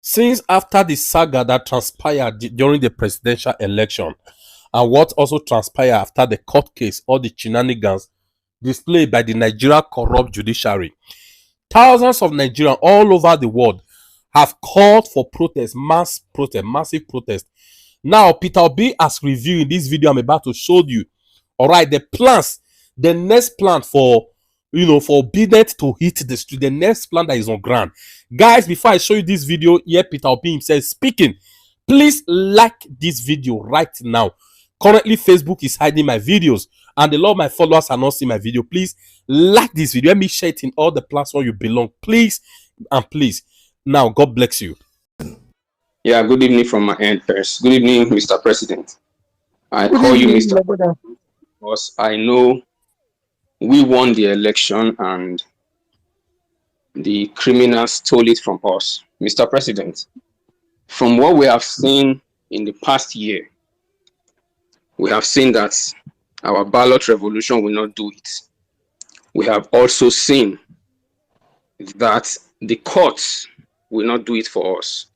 Since after the saga that transpired during the presidential election and what also transpired after the court case, all the shenanigans displayed by the Nigeria corrupt judiciary, thousands of Nigerians all over the world have called for protest, massive protest. Now, Peter Obi has reviewed in this video I'm about to show you. All right, the plans, the next plan for for Bidnet to hit the street, the next plan that is on ground. Guys, before I show you this video, here Peter Obi himself speaking. Please like this video right now. Currently, Facebook is hiding my videos, and a lot of my followers are not seeing my video. Please like this video. Let me share it in all the platforms you belong. Please and please. Now, God bless you. Yeah, good evening from my end first. Good evening, Mr. President. I call you Mr. President because I know we won the election and the criminals stole it from us. Mr. President, from what we have seen in the past year, we have seen that our ballot revolution will not do it. We have also seen that the courts will not do it for us.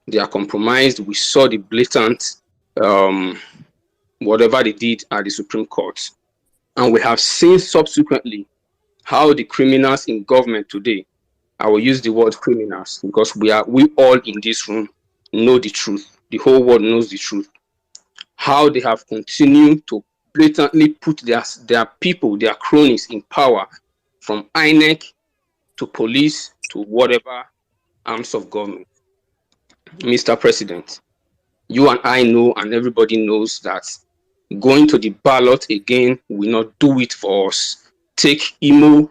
They are compromised. We saw the blatant whatever they did at the Supreme Court. And we have seen subsequently how the criminals in government today, I will use the word criminals because we all in this room know the truth. The whole world knows the truth. How they have continued to blatantly put their people, their cronies in power, from INEC to police to whatever arms of government. Mr. President, you and I know, and everybody knows, that going to the ballot again will not do it for us. Take Imo,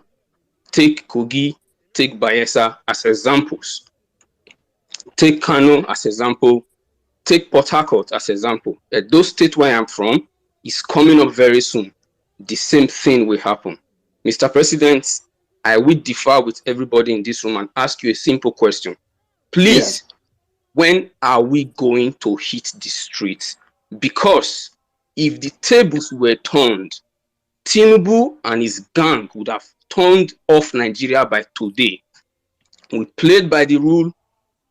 take Kogi, take Bayelsa as examples. Take Kano as example. Take Port Harcourt as example. Those states where I'm from is coming up very soon. The same thing will happen. Mr. President, I will differ with everybody in this room and ask you a simple question. Please, when are we going to hit the streets? Because if the tables were turned, Tinubu and his gang would have turned off Nigeria by today. We played by the rule,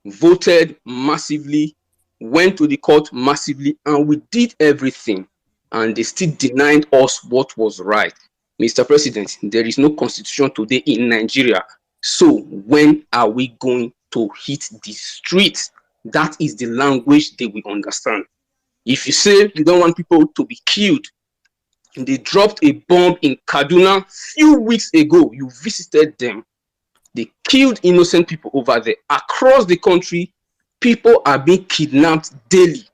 voted massively, went to the court massively, and we did everything. And they still denied us what was right. Mr. President, there is no constitution today in Nigeria. So when are we going to hit the streets? That is the language they will understand. If you say you don't want people to be killed, they dropped a bomb in Kaduna a few weeks ago. You visited them. They killed innocent people over there. Across the country, people are being kidnapped daily.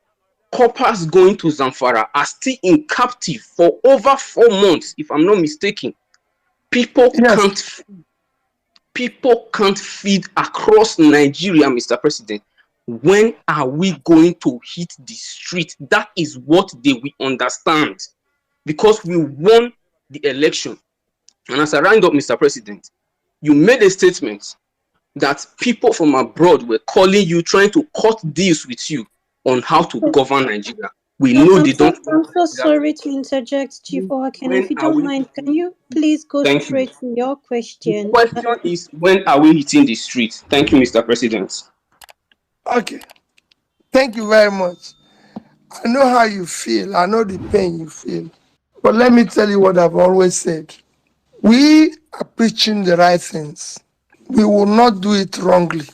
Coppers going to Zamfara are still in captive for over 4 months, if I'm not mistaken. People can't feed across Nigeria, Mr. President. When are we going to hit the street? That is what they will understand. Because we won the election. And as I round up, Mr. President, you made a statement that people from abroad were calling you, trying to cut deals with you on how to govern Nigeria. We know they don't. I'm so sorry to interject, Chief Owaken. If you don't mind, can you please go straight to your question? The question is, when are we hitting the street? Thank you, Mr. President. Okay. Thank you very much. I know how you feel. I know the pain you feel. But let me tell you what I've always said. We are preaching the right things. We will not do it wrongly.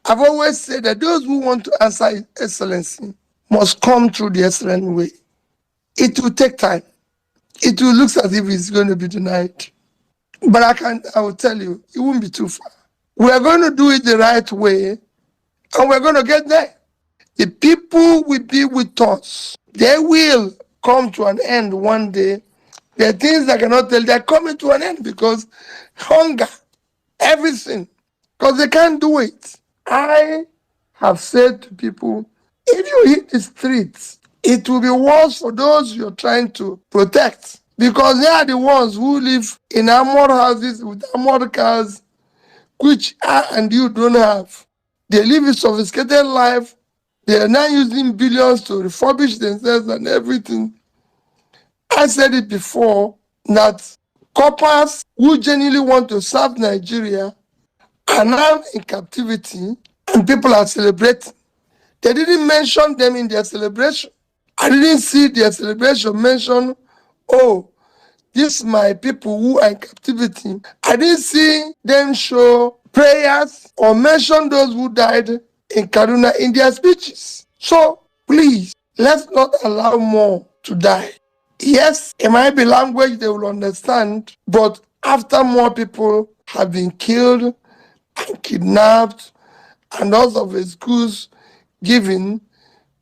I've always said that those who want to answer His Excellency must come through the excellent way. It will take time. It will look as if it's going to be tonight. But I will tell you, it won't be too far. We are going to do it the right way, and we're going to get there. The people will be with us. They will come to an end one day. There are things I cannot tell. They're coming to an end because hunger, everything, because they can't do it. I have said to people, if you hit the streets, it will be worse for those you're trying to protect, because they are the ones who live in armored houses with armored cars, which I and you don't have. They live a sophisticated life. They are now using billions to refurbish themselves and everything. I said it before that coppers who genuinely want to serve Nigeria are now in captivity, and people are celebrating. They didn't mention them in their celebration. I didn't see their celebration mention, oh, these my people who are in captivity. I didn't see them show prayers or mention those who died in Kaduna in their speeches. So please, let's not allow more to die. Yes, it might be language they will understand, but after more people have been killed and kidnapped and all of excuse given,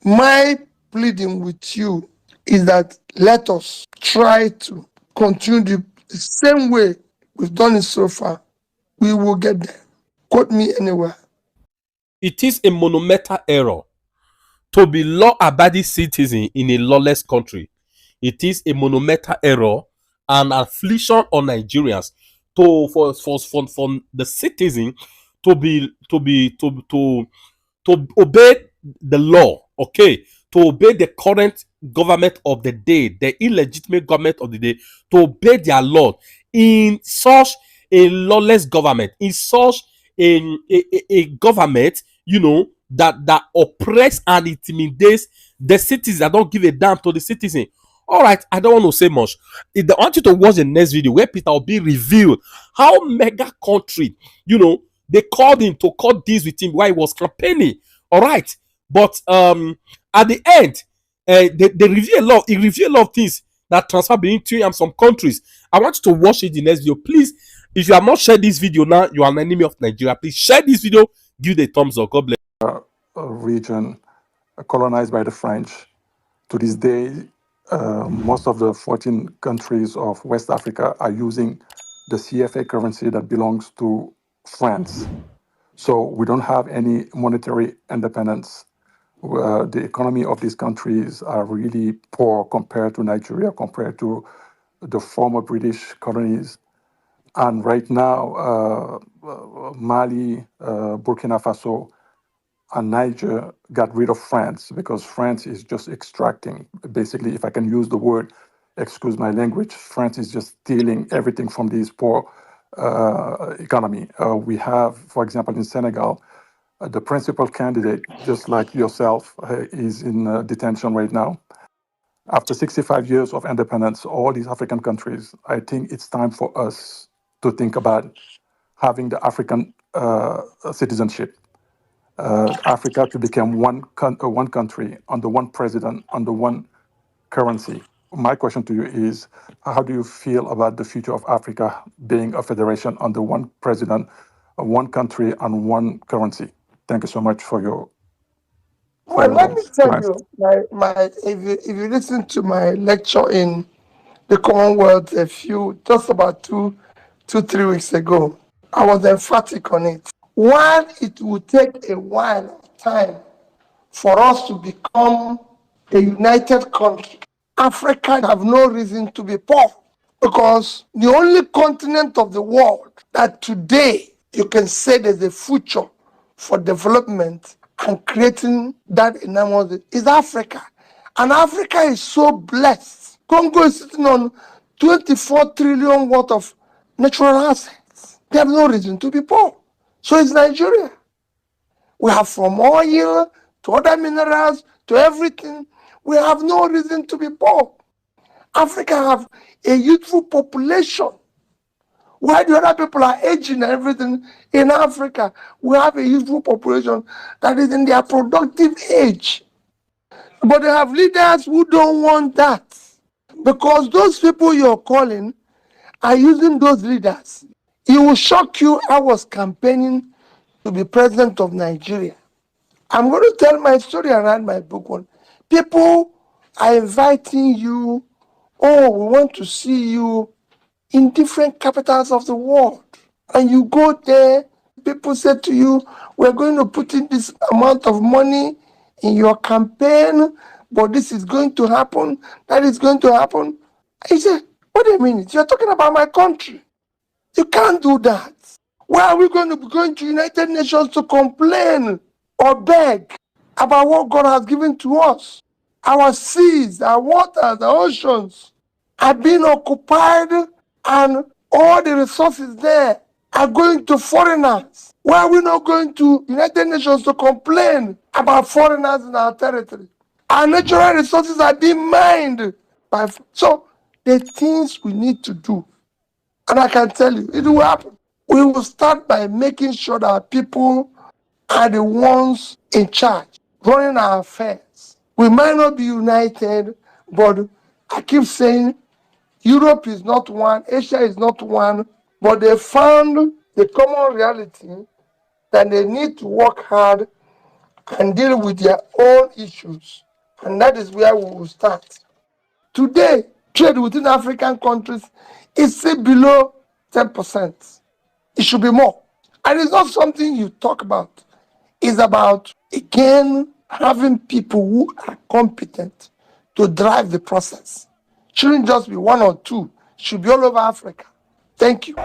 my pleading with you is that let us try to continue the same way we've done it so far. We will get there. Quote me anywhere. It is a monumental error to be law-abiding citizen in a lawless country. It is a monumental error and affliction on Nigerians for the citizen to obey the law, okay, to obey the current government of the day, the illegitimate government of the day, to obey their law in such a lawless government, in such a government, that oppress and intimidates the citizens, that don't give a damn to the citizen. All right, I don't want to say much. I want you to watch the next video where Peter will be revealed how mega country, they called him to cut deals with him while he was campaigning. All right, but at the end, they reveal he reveal a lot of things that transfer between Thier and some countries. I want you to watch it in the next video, please. If you have not shared this video now, you are an enemy of Nigeria. Please share this video, give it a thumbs up. God bless. Region colonized by the French. To this day, most of the 14 countries of West Africa are using the CFA currency that belongs to France. So we don't have any monetary independence. The economy of these countries are really poor compared to Nigeria, compared to the former British colonies. And right now, Mali, Burkina Faso, and Niger got rid of France because France is just extracting. Basically, if I can use the word, excuse my language, France is just stealing everything from these poor economy. We have, for example, in Senegal, the principal candidate, just like yourself, is in detention right now. After 65 years of independence, all these African countries, I think it's time for us to think about having the African citizenship. Africa to become one country, under one president, under one currency. My question to you is, how do you feel about the future of Africa being a federation under one president, one country, and one currency? Thank you so much for your. Well, let me tell you, if you listen to my lecture in the Commonwealth just about 3 weeks ago, I was emphatic on it. One, it will take a while of time for us to become a united country. Africa have no reason to be poor because the only continent of the world that today you can say there's a future for development and creating that enormous is Africa. And Africa is so blessed. Congo is sitting on 24 trillion worth of natural assets. They have no reason to be poor. So is Nigeria. We have from oil to other minerals to everything. We have no reason to be poor. Africa have a youthful population. While the other people are aging and everything, in Africa, we have a youthful population that is in their productive age. But they have leaders who don't want that. Because those people you're calling are using those leaders. It will shock you. I was campaigning to be president of Nigeria. I'm going to tell my story around my book one. People are inviting you, oh, we want to see you in different capitals of the world. And you go there, people say to you, we're going to put in this amount of money in your campaign, but this is going to happen, that is going to happen. I said, wait a minute, you're talking about my country. You can't do that. Why are we going to be going to United Nations to complain or beg about what God has given to us? Our seas, our waters, our oceans are being occupied and all the resources there are going to foreigners. Why are we not going to United Nations to complain about foreigners in our territory? Our natural resources are being mined by. So the things we need to do, and I can tell you, it will happen. We will start by making sure that our people are the ones in charge, running our affairs. We might not be united, but I keep saying Europe is not one, Asia is not one, but they found the common reality that they need to work hard and deal with their own issues. And that is where we will start. Today, trade within African countries is still below 10%. It should be more. And it's not something you talk about. It's about, again, having people who are competent to drive the process. Shouldn't just be one or two. Should be all over Africa. Thank you.